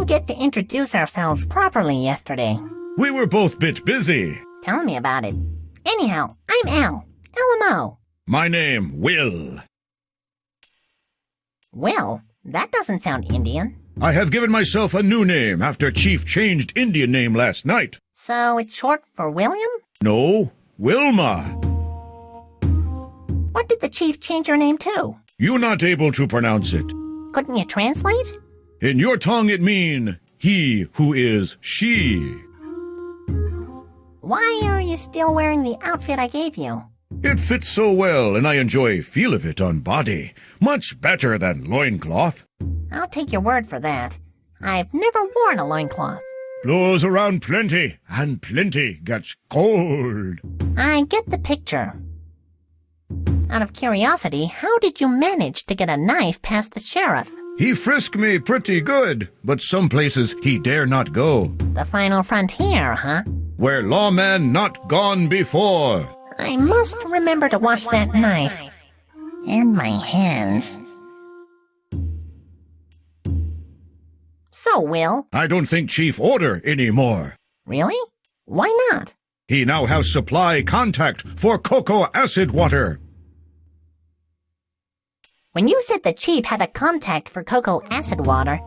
didn't get to introduce ourselves properly yesterday. We were both bit busy. Tell me about it. Anyhow, I'm Emmo. My name, Will. Will? That doesn't sound Indian. I have given myself a new name after Chief changed Indian name last night. So it's short for William? No, Wilma. What did the chief change your name to? You not able to pronounce it. Couldn't you translate? In your tongue it mean, he who is she. Why are you still wearing the outfit I gave you? It fits so well, and I enjoy feel of it on body. Much better than loincloth. I'll take your word for that. I've never worn a loincloth. Blows around plenty, and plenty gets cold. I get the picture. Out of curiosity, how did you manage to get a knife past the sheriff? He frisked me pretty good, but some places he dare not go. The final frontier, huh? Where lawman not gone before. I must remember to wash that knife. And my hands. So, Will. I don't think Chief order anymore. Really? Why not? He now has supply contact for cocoa acid water. When you said the chief had a contact for cocoa acid water,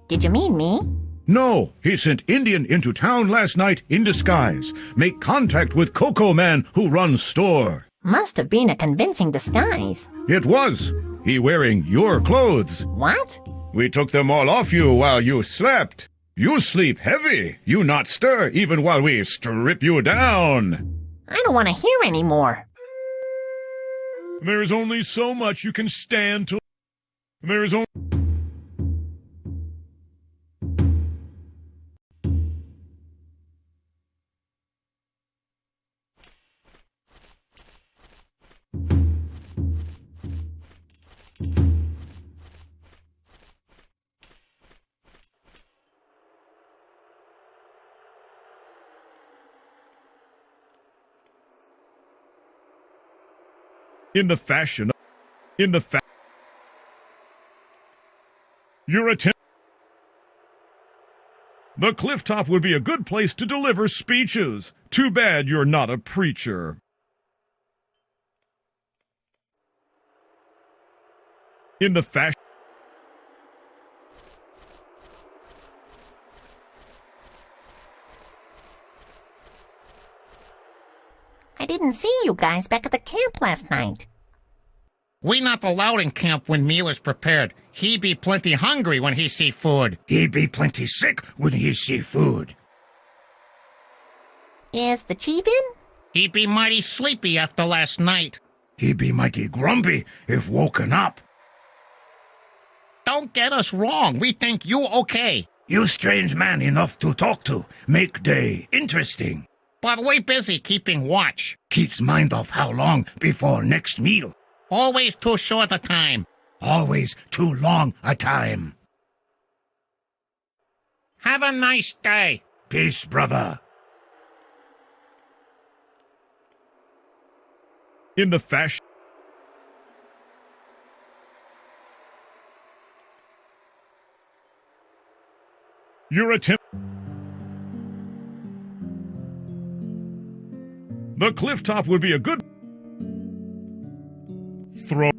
did you mean me? No, he sent Indian into town last night in disguise. Make contact with Cocoa Man who runs store. Must have been a convincing disguise. It was. He wearing your clothes. What? We took them all off you while you slept. You sleep heavy. You not stir even while we strip you down. I don't want to hear any more. There's only so much you can stand to... There's only... Your attempt. The cliff top would be a good place to deliver speeches. Too bad you're not a preacher. In the fashion. I didn't see you guys back at the camp last night. We not allowed in camp when meal is prepared. He be plenty hungry when he see food. He be plenty sick when he see food. Is the chief in? He be mighty sleepy after last night. He be mighty grumpy if woken up. Don't get us wrong. We think you okay. You strange man enough to talk to. Make day interesting. But we busy keeping watch. Keeps mind of how long before next meal. Always too short a time. Always too long a time. Have a nice day. Peace, brother. In the fashion. Your attempt. The cliff top would be a good throw.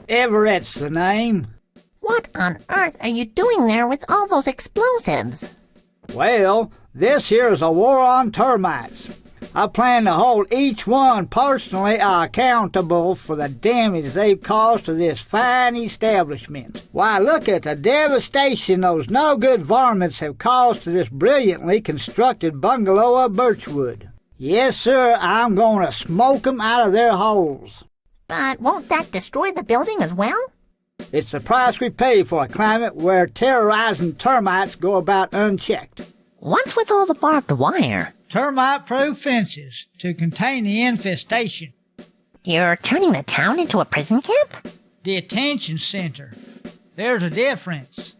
Everett's the name. What on earth are you doing there with all those explosives? Well, this here is a war on termites. I plan to hold each one personally accountable for the damage they've caused to this fine establishment. Why, look at the devastation those no-good varmints have caused to this brilliantly constructed bungalow of birchwood. Yes, sir, I'm going to smoke 'em out of their holes. But won't that destroy the building as well? It's the price we pay for a climate where terrorizing termites go about unchecked. What's with all the barbed wire? Termite-proof fences to contain the infestation. You're turning the town into a prison camp? Detention center. There's a difference.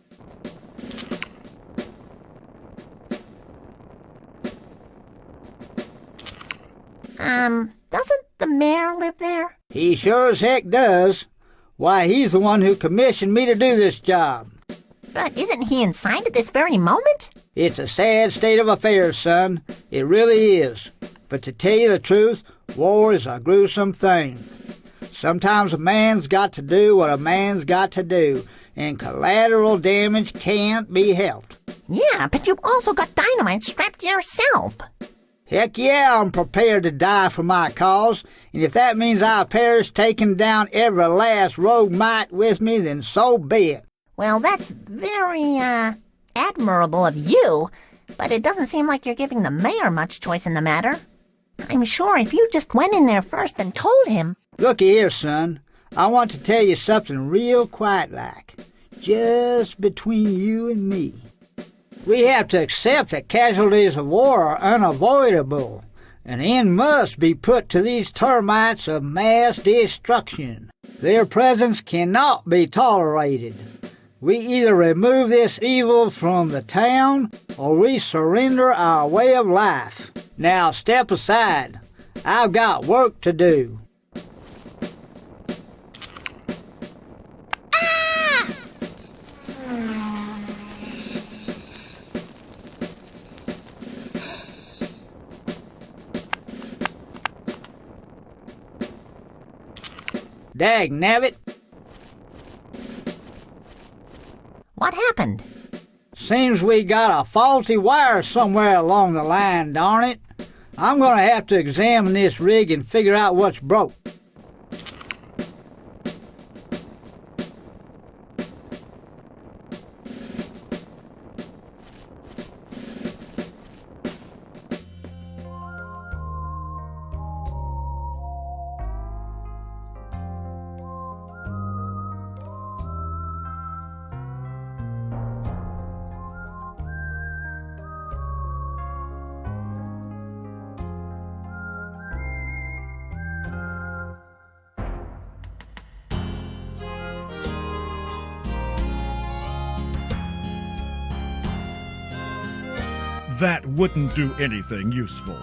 Doesn't the mayor live there? He sure as heck does. Why, he's the one who commissioned me to do this job. But isn't he inside at this very moment? It's a sad state of affairs, son. It really is. But to tell you the truth, war is a gruesome thing. Sometimes a man's got to do what a man's got to do, and collateral damage can't be helped. Yeah, but you've also got dynamite strapped to yourself. Heck yeah, I'm prepared to die for my cause, and if that means I perish taking down every last rogue mite with me, then so be it. Well, that's very, admirable of you, but it doesn't seem like you're giving the mayor much choice in the matter. I'm sure if you just went in there first and told him... Looky here, son. I want to tell you something real quiet-like, just between you and me. We have to accept that casualties of war are unavoidable. An end must be put to these termites of mass destruction. Their presence cannot be tolerated. We either remove this evil from the town, or we surrender our way of life. Now step aside. I've got work to do. Dagnabbit. What happened? Seems we got a faulty wire somewhere along the line, darn it. I'm going to have to examine this rig and figure out what's broke. That wouldn't do anything useful.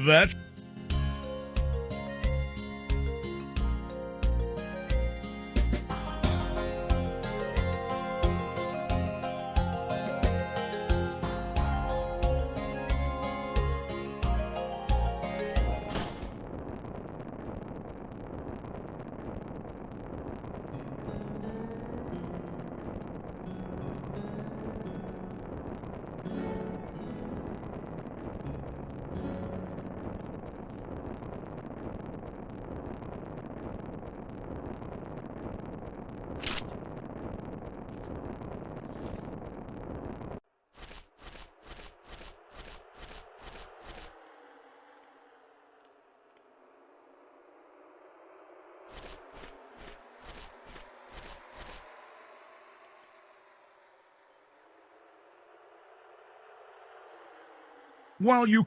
That... While you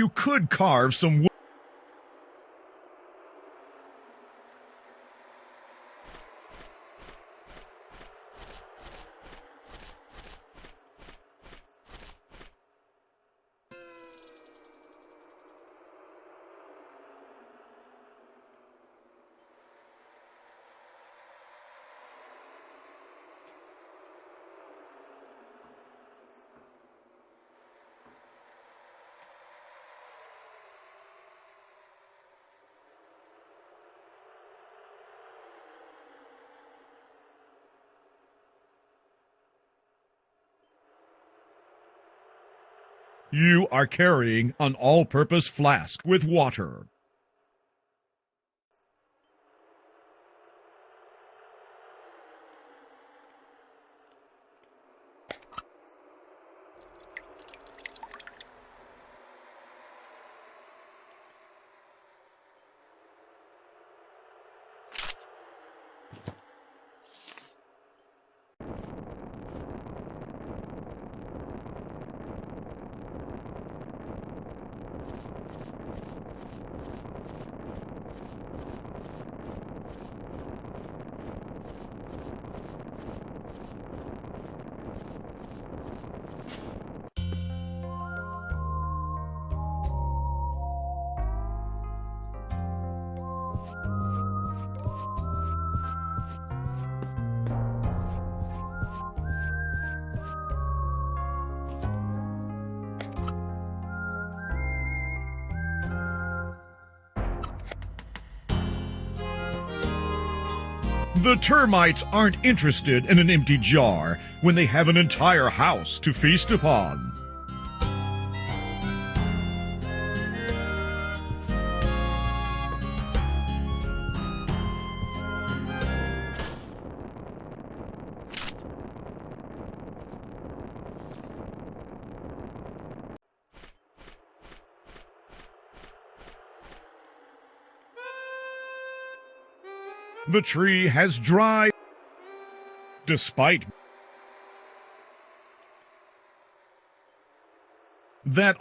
could carve some wood. You are carrying an all-purpose flask with water. The termites aren't interested in an empty jar when they have an entire house to feast upon. The tree has dried, despite that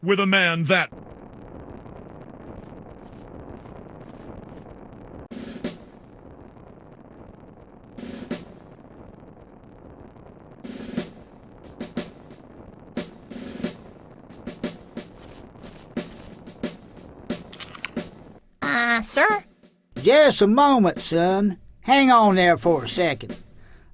with a man that Sir? Just a moment, son. Hang on there for a second.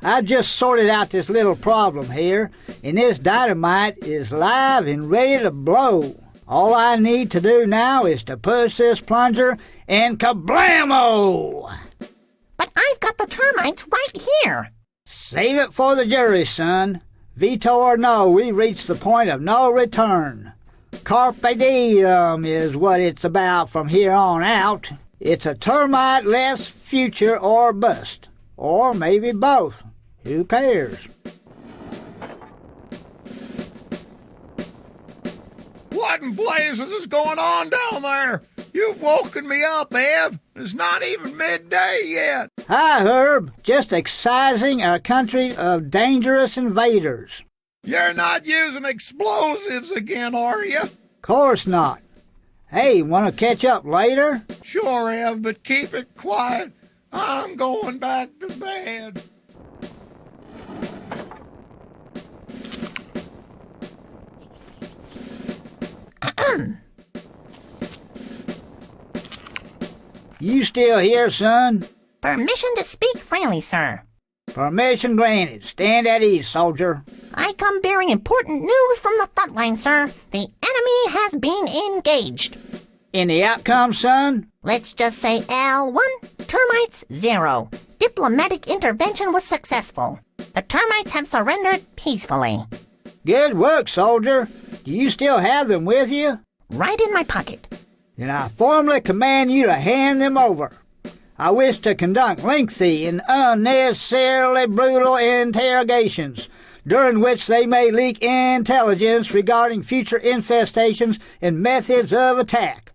I just sorted out this little problem here, and this dynamite is live and ready to blow. All I need to do now is to push this plunger and kablamo! But I've got the termites right here. Save it for the jury, son. Veto or no, we reach the point of no return. Carpe diem is what it's about from here on out. It's a termite-less future or bust. Or maybe both. Who cares? What in blazes is going on down there? You've woken me up, Ev. It's not even midday yet. Hi, Herb. Just excising our country of dangerous invaders. You're not using explosives again, are you? Course not. Hey, want to catch up later? Sure, Ev, but keep it quiet. I'm going back to bed. You still here, son? Permission to speak freely, sir. Permission granted. Stand at ease, soldier. I come bearing important news from the front line, sir. The enemy has been engaged. In the outcome, son? Let's just say L1, termites 0. diplomatic intervention was successful. The termites have surrendered peacefully. Good work, soldier. Do you still have them with you? Right in my pocket. Then I formally command you to hand them over. I wish to conduct lengthy and unnecessarily brutal interrogations, during which they may leak intelligence regarding future infestations and methods of attack.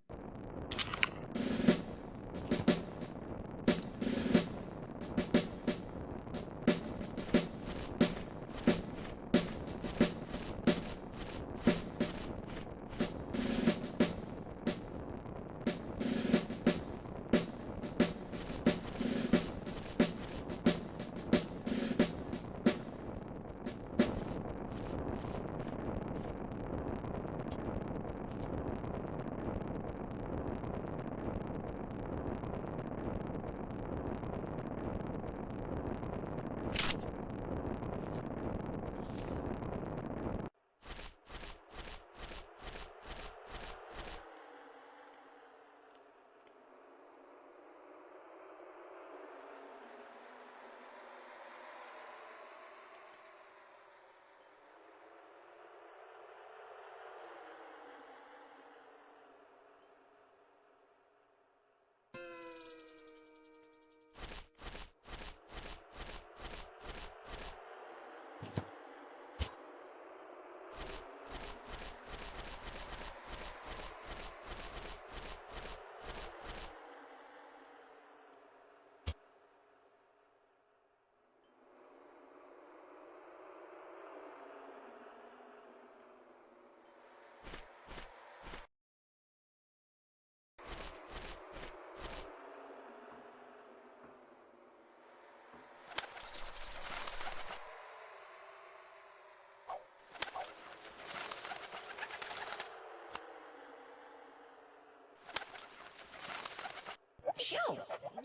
Shoo!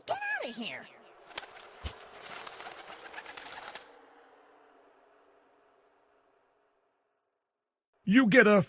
Get out of here! You get a...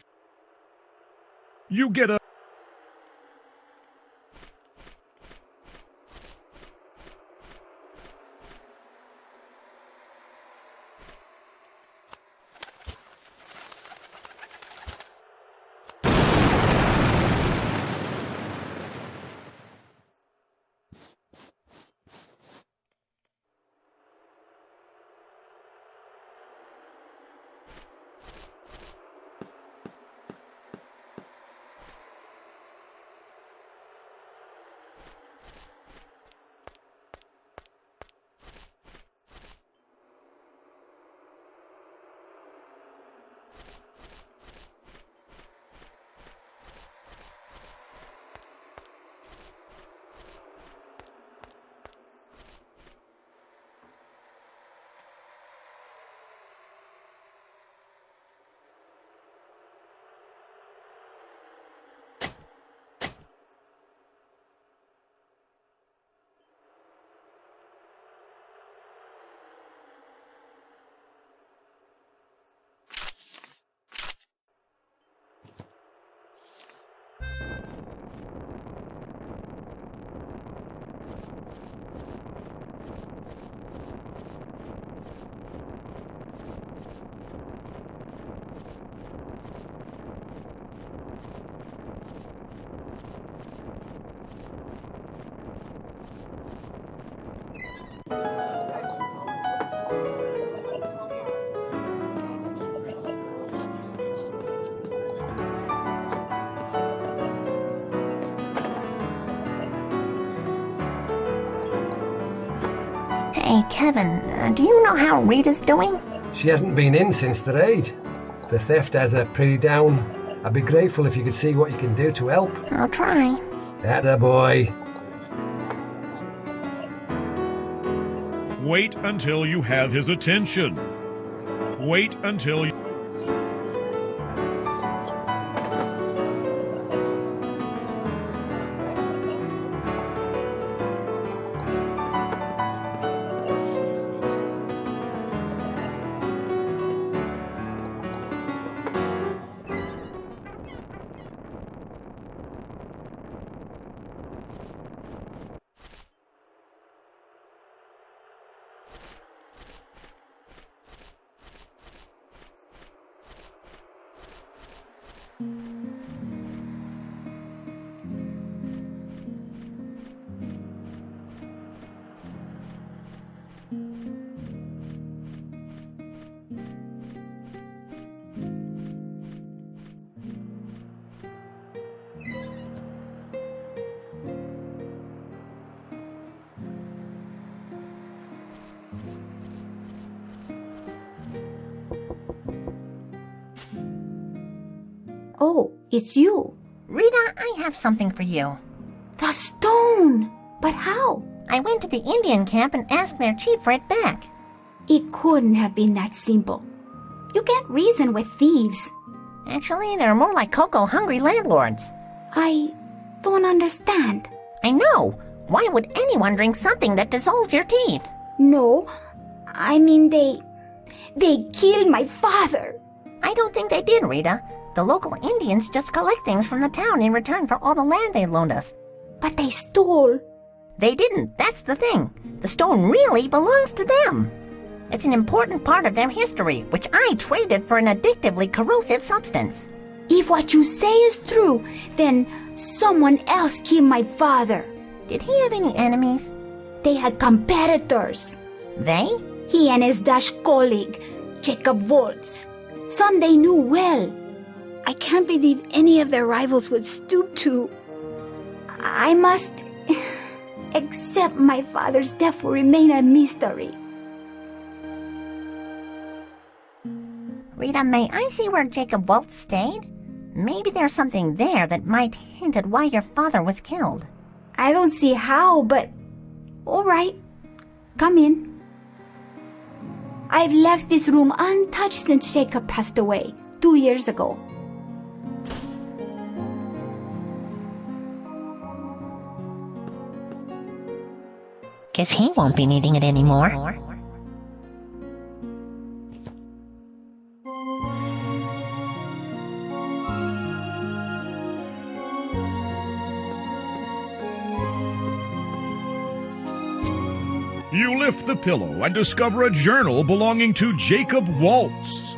Hey, Kevin, do you know how Rita's doing? She hasn't been in since the raid. The theft has her pretty down. I'd be grateful if you could see what you can do to help. I'll try. Atta boy. Wait until you have his attention. Wait until you... Oh, it's you. Rita, I have something for you. The stone! But how? I went to the Indian camp and asked their chief for it back. It couldn't have been that simple. You can't reason with thieves. Actually, they're more like cocoa-hungry landlords. I don't understand. I know. Why would anyone drink something that dissolved your teeth? No, I mean they killed my father. I don't think they did, Rita. The local Indians just collect things from the town in return for all the land they loaned us. But they stole. They didn't. That's the thing. The stone really belongs to them. It's an important part of their history, which I traded for an addictively corrosive substance. If what you say is true, then someone else killed my father. Did he have any enemies? They had competitors. They? He and his Dutch colleague, Jacob Waltz. Some they knew well. I can't believe any of their rivals would stoop to... I must... accept my father's death will remain a mystery. Rita, may I see where Jacob Waltz stayed? Maybe there's something there that might hint at why your father was killed. I don't see how, but... all right. Come in. I've left this room untouched since Jacob passed away 2 years ago. Guess he won't be needing it anymore. You lift the pillow and discover a journal belonging to Jacob Waltz.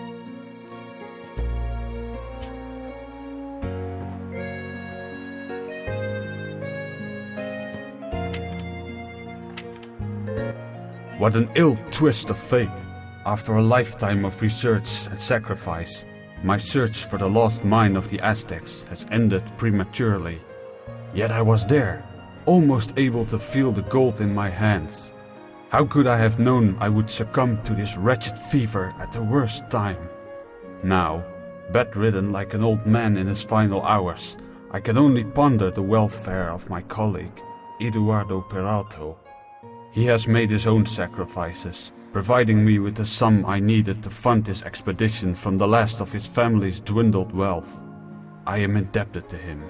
What an ill twist of fate. After a lifetime of research and sacrifice, my search for the lost mine of the Aztecs has ended prematurely. Yet I was there, almost able to feel the gold in my hands. How could I have known I would succumb to this wretched fever at the worst time? Now, bedridden like an old man in his final hours, I can only ponder the welfare of my colleague, Eduardo Peralto. He has made his own sacrifices, providing me with the sum I needed to fund this expedition from the last of his family's dwindled wealth. I am indebted to him.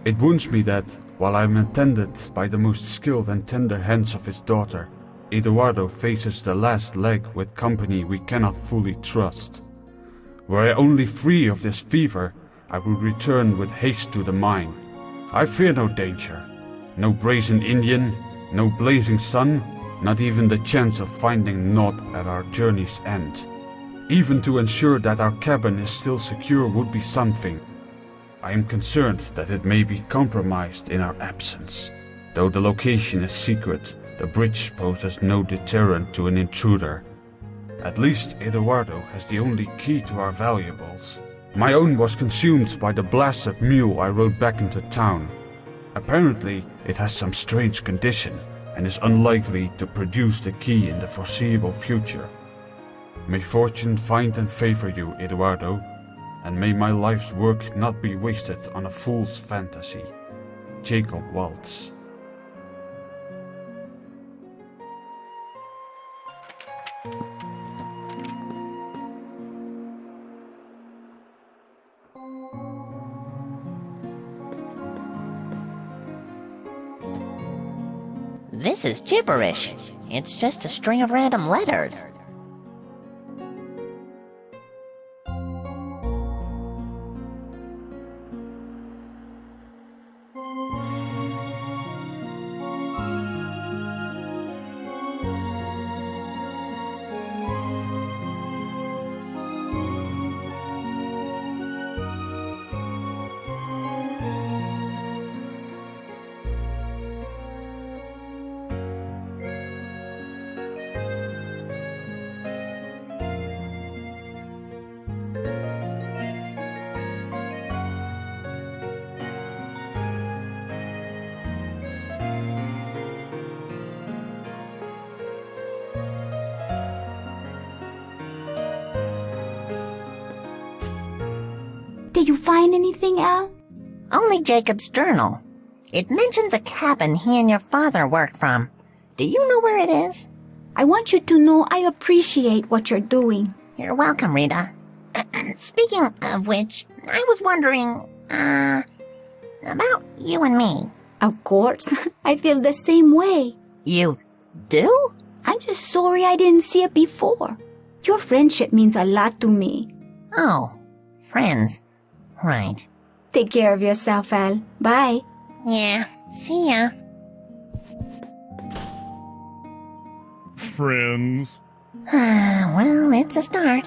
It wounds me that, while I am attended by the most skilled and tender hands of his daughter, Eduardo faces the last leg with company we cannot fully trust. Were I only free of this fever, I would return with haste to the mine. I fear no danger, no brazen Indian, no blazing sun, not even the chance of finding naught at our journey's end. Even to ensure that our cabin is still secure would be something. I am concerned that it may be compromised in our absence. Though the location is secret, the bridge poses no deterrent to an intruder. At least Eduardo has the only key to our valuables. My own was consumed by the blasted mule I rode back into town. Apparently, it has some strange condition and is unlikely to produce the key in the foreseeable future. May fortune find and favor you, Eduardo, and may my life's work not be wasted on a fool's fantasy. Jacob Waltz. This is gibberish. It's just a string of random letters. Did you find anything, Al? Only Jacob's journal. It mentions a cabin he and your father worked from. Do you know where it is? I want you to know I appreciate what you're doing. You're welcome, Rita. Speaking of which, I was wondering, about you and me. Of course, I feel the same way. You do? I'm just sorry I didn't see it before. Your friendship means a lot to me. Oh, friends. Right. Take care of yourself, Al. Bye. Yeah, see ya. Friends. Well, it's a start.